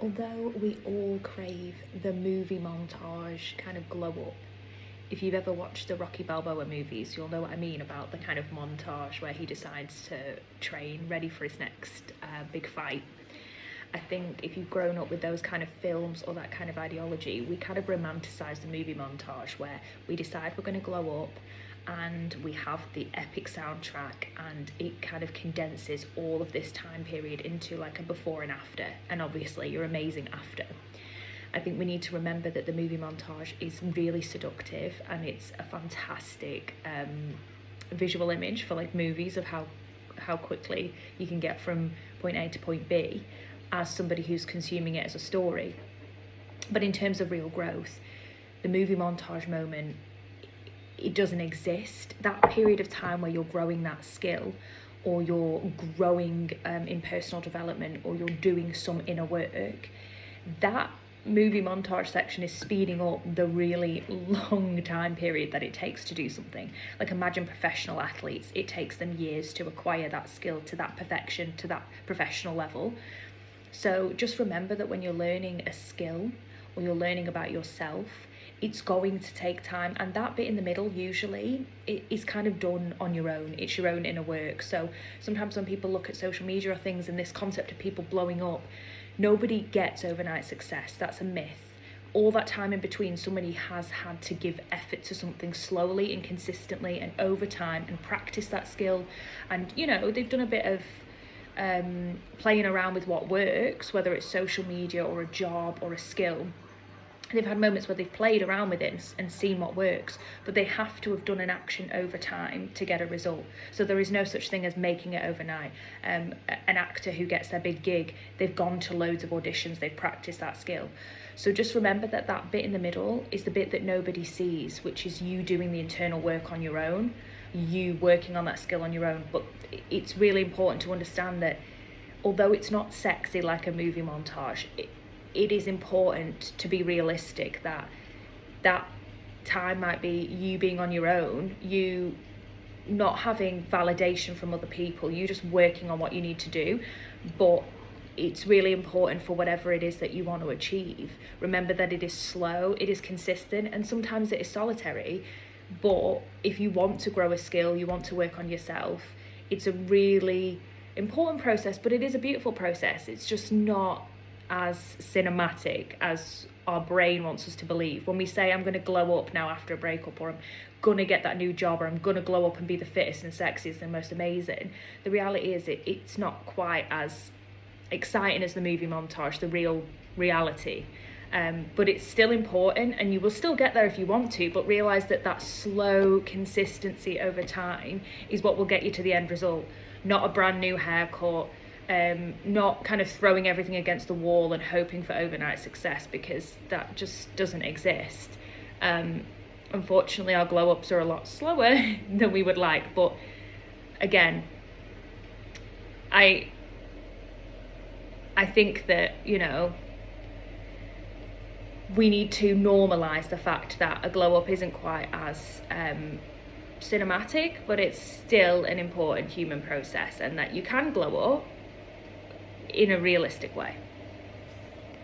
Although we all crave the movie montage kind of glow up, if you've ever watched the Rocky Balboa movies, you'll know what I mean about the kind of montage where he decides to train ready for his next big fight. I think if you've grown up with those kind of films or that kind of ideology, we kind of romanticize the movie montage where we decide we're going to glow up and we have the epic soundtrack, and it kind of condenses all of this time period into like a before and after, and obviously you're amazing after. I think we need to remember that the movie montage is really seductive, and it's a fantastic visual image for like movies of how quickly you can get from point A to point B as somebody who's consuming it as a story. But in terms of real growth, the movie montage moment, it doesn't exist. That period of time where you're growing that skill, or you're growing in personal development, or you're doing some inner work, that movie montage section is speeding up the really long time period that it takes to do something. Like, imagine professional athletes, it takes them years to acquire that skill to that perfection, to that professional level. So just remember that when you're learning a skill or you're learning about yourself, it's going to take time, and that bit in the middle usually it is kind of done on your own. It's your own inner work. So sometimes when people look at social media or things and this concept of people blowing up, nobody gets overnight success. That's a myth. All that time in between, somebody has had to give effort to something slowly and consistently and over time, and practice that skill. And you know, they've done a bit of playing around with what works, whether it's social media or a job or a skill. They've had moments where they've played around with it and seen what works, but they have to have done an action over time to get a result. So there is no such thing as making it overnight. An actor who gets their big gig, they've gone to loads of auditions, they've practiced that skill. So just remember that that bit in the middle is the bit that nobody sees, which is you doing the internal work on your own, you working on that skill on your own. But it's really important to understand that although it's not sexy like a movie montage, it is important to be realistic that that time might be you being on your own, you not having validation from other people, you just working on what you need to do. But it's really important for whatever it is that you want to achieve. Remember that it is slow, it is consistent, and sometimes it is solitary. But if you want to grow a skill, you want to work on yourself, it's a really important process, but it is a beautiful process. It's just not as cinematic as our brain wants us to believe. When we say, I'm going to glow up now after a breakup, or I'm going to get that new job, or I'm going to glow up and be the fittest and sexiest and most amazing, the reality is it's not quite as exciting as the movie montage, the real reality. But it's still important, and you will still get there if you want to, but realise that that slow consistency over time is what will get you to the end result, not a brand new haircut, not kind of throwing everything against the wall and hoping for overnight success, because that just doesn't exist. Unfortunately, our glow ups are a lot slower than we would like, but again, I think that, you know, we need to normalise the fact that a glow up isn't quite as cinematic, but it's still an important human process, and that you can glow up in a realistic way.